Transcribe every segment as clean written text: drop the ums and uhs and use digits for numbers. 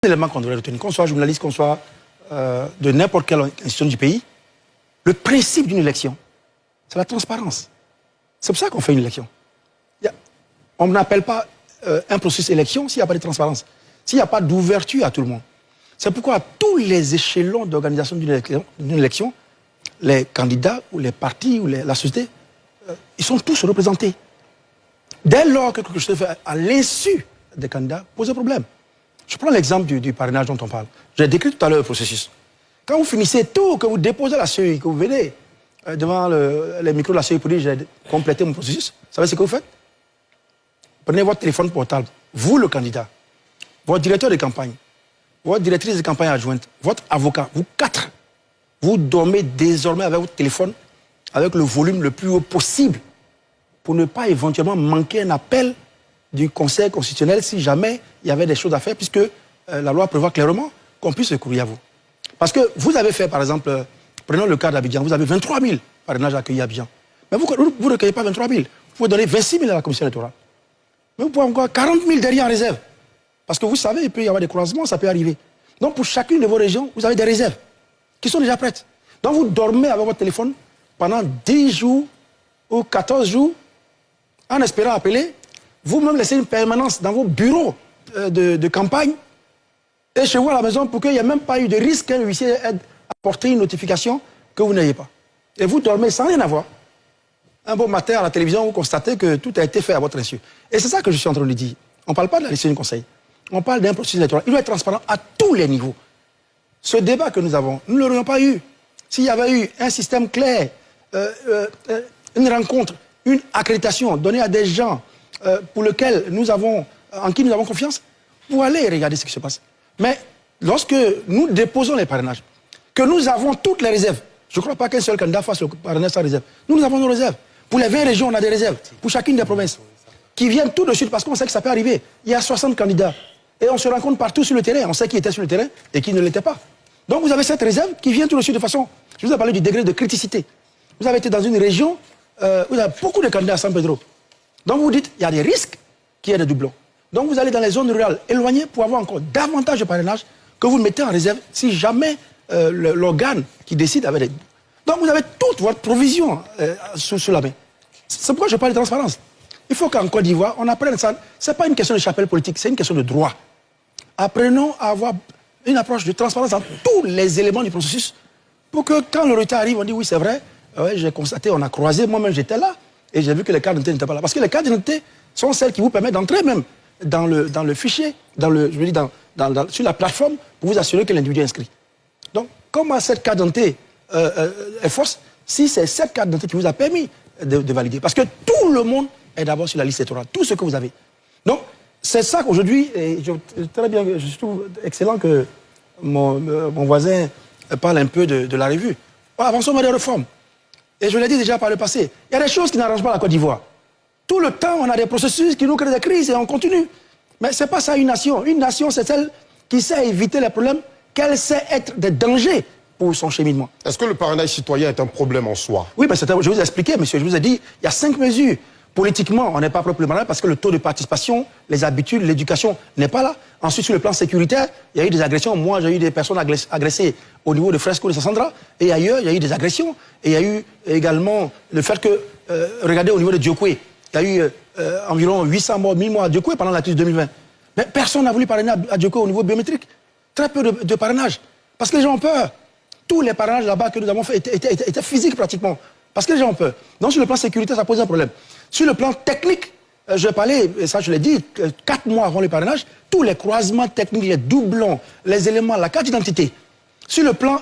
L'élément qu'on devrait retenir, qu'on soit journaliste, qu'on soit de n'importe quelle institution du pays, le principe d'une élection, c'est la transparence. C'est pour ça qu'on fait une élection. On n'appelle pas un processus d'élection s'il n'y a pas de transparence, s'il n'y a pas d'ouverture à tout le monde. C'est pourquoi à tous les échelons d'organisation d'une élection, les candidats ou les partis ou la société, ils sont tous représentés. Dès lors que quelque chose est fait à l'insu des candidats, pose problème. Je prends l'exemple du parrainage dont on parle. J'ai décrit tout à l'heure le processus. Quand vous finissez tout, que vous déposez la CEI, que vous venez devant les micros de la CEI pour dire j'ai complété mon processus, vous savez ce que vous faites? Prenez votre téléphone portable, vous le candidat, votre directeur de campagne, votre directrice de campagne adjointe, votre avocat, vous quatre, vous dormez désormais avec votre téléphone avec le volume le plus haut possible pour ne pas éventuellement manquer un appel du Conseil constitutionnel si jamais il y avait des choses à faire, puisque la loi prévoit clairement qu'on puisse recourir à vous. Parce que vous avez fait, par exemple, prenons le cas d'Abidjan, vous avez 23 000 parrainages accueillis à Abidjan. Mais vous ne recueillez pas 23 000. Vous pouvez donner 26 000 à la commission électorale. Mais vous pouvez encore 40 000 derrière en réserve. Parce que vous savez, il peut y avoir des croisements, ça peut arriver. Donc pour chacune de vos régions, vous avez des réserves qui sont déjà prêtes. Donc vous dormez avec votre téléphone pendant 10 jours ou 14 jours en espérant appeler. Vous-même laissez une permanence dans vos bureaux de campagne et chez vous à la maison pour qu'il n'y ait même pas eu de risque qu'un huissier ait apporté une notification que vous n'ayez pas. Et vous dormez sans rien avoir. Un beau matin à la télévision, vous constatez que tout a été fait à votre insu. Et c'est ça que je suis en train de dire. On ne parle pas de la décision du Conseil. On parle d'un processus électoral. Il doit être transparent à tous les niveaux. Ce débat que nous avons, nous ne l'aurions pas eu s'il y avait eu un système clair, une rencontre, une accréditation donnée à des gens en qui nous avons confiance, pour aller regarder ce qui se passe. Mais lorsque nous déposons les parrainages, que nous avons toutes les réserves, je ne crois pas qu'un seul candidat fasse le parrainage sans réserve. Nous avons nos réserves. Pour les 20 régions, on a des réserves. Pour chacune des provinces. Qui viennent tout de suite, parce qu'on sait que ça peut arriver. Il y a 60 candidats. Et on se rencontre partout sur le terrain. On sait qui était sur le terrain et qui ne l'était pas. Donc vous avez cette réserve qui vient tout de suite de façon... Je vous ai parlé du degré de criticité. Vous avez été dans une région où il y a beaucoup de candidats à San Pedro. Donc vous dites, il y a des risques qu'il y ait des doublons. Donc vous allez dans les zones rurales éloignées pour avoir encore davantage de parrainage que vous mettez en réserve si jamais l'organe qui décide avait des... Donc vous avez toute votre provision sous la main. C'est pourquoi je parle de transparence. Il faut qu'en Côte d'Ivoire, on apprenne ça. Ce n'est pas une question de chapelle politique, c'est une question de droit. Apprenons à avoir une approche de transparence dans tous les éléments du processus pour que quand le retard arrive, on dit oui, c'est vrai, ouais, j'ai constaté, on a croisé, moi-même j'étais là et j'ai vu que les cartes d'identité n'étaient pas là. Parce que les cartes d'identité sont celles qui vous permettent d'entrer même dans le fichier, sur la plateforme pour vous assurer que l'individu est inscrit. Donc, comment cette carte d'identité est fausse si c'est cette carte d'identité qui vous a permis de valider? Parce que tout le monde est d'abord sur la liste électorale, tout ce que vous avez. Donc, c'est ça qu'aujourd'hui, très bien, je trouve excellent que mon voisin parle un peu de la revue. Avançons vers des réformes. Et je l'ai dit déjà par le passé, il y a des choses qui n'arrangent pas la Côte d'Ivoire. Tout le temps, on a des processus qui nous créent des crises et on continue. Mais ce n'est pas ça une nation. Une nation, c'est celle qui sait éviter les problèmes, qu'elle sait être des dangers pour son cheminement. Est-ce que le parrainage citoyen est un problème en soi? Oui, mais je vous ai expliqué, monsieur, je vous ai dit, il y a 5 mesures. Politiquement, on n'est pas proprement là parce que le taux de participation, les habitudes, l'éducation n'est pas là. Ensuite, sur le plan sécuritaire, il y a eu des agressions. Moi, j'ai eu des personnes agressées au niveau de Fresco de Sassandra. Et ailleurs, il y a eu des agressions. Et il y a eu également le fait que, regardez au niveau de Diokwe, il y a eu environ 800 morts, 1000 morts à Diokwe pendant la crise 2020. Mais personne n'a voulu parrainer à Diokwe au niveau biométrique. Très peu de parrainage. Parce que les gens ont peur. Tous les parrainages là-bas que nous avons fait étaient physiques pratiquement. Parce que les gens ont peur. Donc sur le plan sécuritaire, ça pose un problème. Sur le plan technique, je parlais, et ça je l'ai dit, 4 mois avant le parrainage, tous les croisements techniques, les doublons, les éléments, la carte d'identité. Sur le plan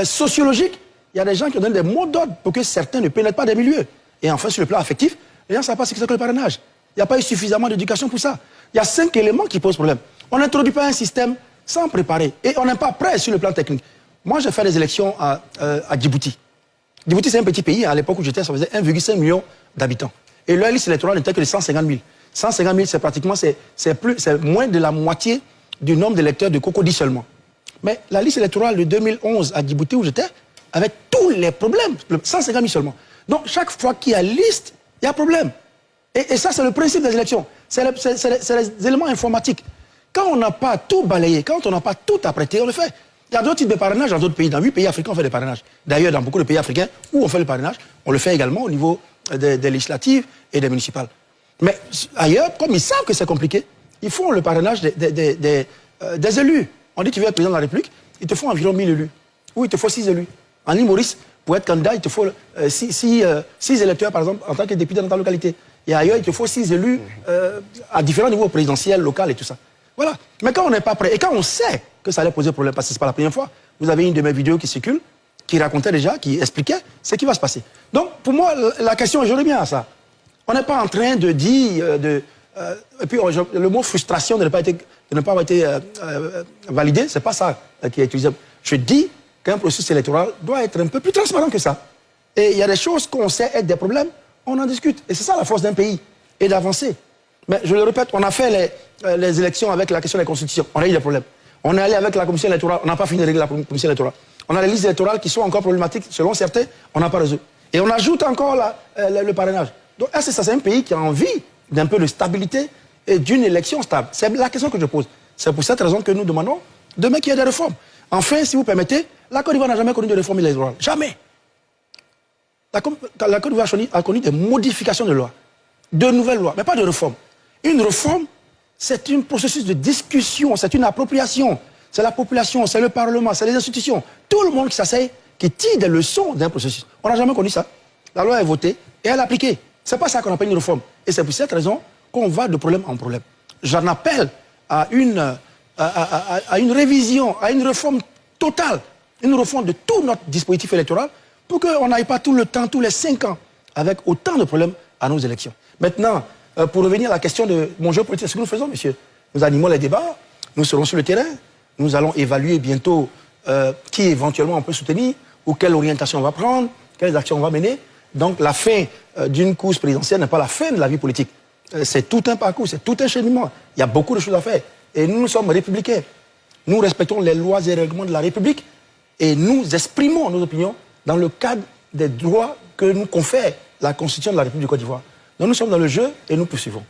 sociologique, il y a des gens qui ont donné des mots d'ordre pour que certains ne pénètrent pas des milieux. Et enfin, sur le plan affectif, les gens ne savent pas ce que c'est que le parrainage. Il n'y a pas eu suffisamment d'éducation pour ça. Il y a 5 éléments qui posent problème. On n'introduit pas un système sans préparer. Et on n'est pas prêt sur le plan technique. Moi, j'ai fait des élections à Djibouti. Djibouti, c'est un petit pays. À l'époque où j'étais, ça faisait 1,5 million d'habitants. Et leur liste électorale n'était que de 150 000. 150 000, c'est pratiquement, c'est moins de la moitié du nombre d'électeurs de Cocody seulement. Mais la liste électorale de 2011 à Djibouti où j'étais, avec tous les problèmes, 150 000 seulement. Donc, chaque fois qu'il y a liste, il y a problème. Et ça, c'est le principe des élections. C'est les éléments informatiques Quand on n'a pas tout balayé, quand on n'a pas tout apprêté, on le fait. Il y a d'autres types de parrainages dans d'autres pays. Dans 8 pays africains, on fait des parrainages. D'ailleurs, dans beaucoup de pays africains où on fait le parrainage, on le fait également au niveau des législatives et des municipales. Mais ailleurs, comme ils savent que c'est compliqué, ils font le parrainage des élus. On dit que tu veux être président de la République, il te faut environ 1000 élus. Ou il te faut 6 élus. En île Maurice, pour être candidat, il te faut 6 électeurs, par exemple, en tant que député dans ta localité. Et ailleurs, il te faut 6 élus à différents niveaux présidentiels, local et tout ça. Voilà. Mais quand on n'est pas prêt, et quand on sait que ça allait poser problème, parce que ce n'est pas la première fois, vous avez une de mes vidéos qui circule, qui racontait déjà, qui expliquait ce qui va se passer. Donc, pour moi, la question, je reviens à ça. On n'est pas en train de dire, et puis le mot frustration de ne pas avoir été validé, ce n'est pas ça qui est utilisé. Je dis qu'un processus électoral doit être un peu plus transparent que ça. Et il y a des choses qu'on sait être des problèmes, on en discute. Et c'est ça la force d'un pays, et d'avancer. Mais je le répète, on a fait les élections avec la question de la Constitution, on a eu des problèmes. On est allé avec la commission électorale, on n'a pas fini de régler la commission électorale. On a les listes électorales qui sont encore problématiques, selon certains, on n'a pas résolu. Et on ajoute encore le parrainage. Donc, est-ce que ça, c'est un pays qui a envie d'un peu de stabilité et d'une élection stable? C'est la question que je pose. C'est pour cette raison que nous demandons demain qu'il y ait des réformes. Enfin, si vous permettez, la Côte d'Ivoire n'a jamais connu de réforme électorale. Jamais. La Côte d'Ivoire a connu des modifications de lois, de nouvelles lois, mais pas de réforme. Une réforme, c'est un processus de discussion, c'est une appropriation. C'est la population, c'est le Parlement, c'est les institutions. Tout le monde qui s'asseye, qui tire des leçons d'un processus. On n'a jamais connu ça. La loi est votée et elle est appliquée. C'est pas ça qu'on appelle une réforme. Et c'est pour cette raison qu'on va de problème en problème. J'en appelle à une révision, à une réforme totale, une réforme de tout notre dispositif électoral pour qu'on n'aille pas tout le temps, tous les 5 ans, avec autant de problèmes à nos élections. Maintenant, pour revenir à la question de mon jeu politique, ce que nous faisons, monsieur, nous animons les débats, nous serons sur le terrain, nous allons évaluer bientôt qui éventuellement on peut soutenir, ou quelle orientation on va prendre, quelles actions on va mener. Donc la fin d'une course présidentielle n'est pas la fin de la vie politique. C'est tout un parcours, c'est tout un cheminement. Il y a beaucoup de choses à faire. Et nous sommes républicains. Nous respectons les lois et règlements de la République et nous exprimons nos opinions dans le cadre des droits que nous confère la Constitution de la République du Côte d'Ivoire. Donc nous sommes dans le jeu et nous poursuivons.